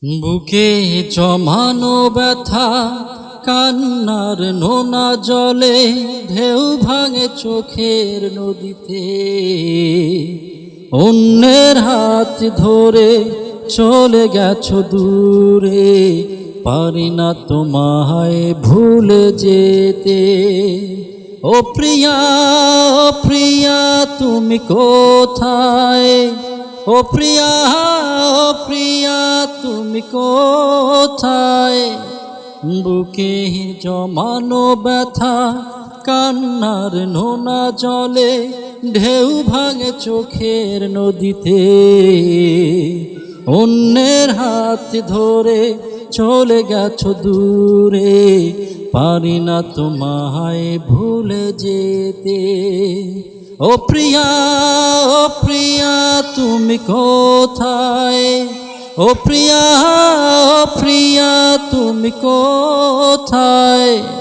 বুকে জমানো ব্যথা, কান্নার নোনা জলে ঢেউ ভাঙে চোখের নদীতে। অন্যের হাত ধরে চলে গেছো দূরে, পারি না তোমায় ভুলে যেতে। ও প্রিয়া, ও প্রিয়া তুমি কোথায়? ও প্রিয়া, ও প্রিয়া তুমি কোথায়? বুকে জমানো ব্যথা, কান্নার নোনা জলে ঢেউ ভাঙে চোখের নদীতে। অন্যের হাত ধরে চলে গেছো দূরে, পারি না তোমায় ভুলে যেতে। ও প্রিয়া, ও প্রিয়া তুমি কোথায়? ও প্রিয়া, ও প্রিয়া তুমি কোথায়?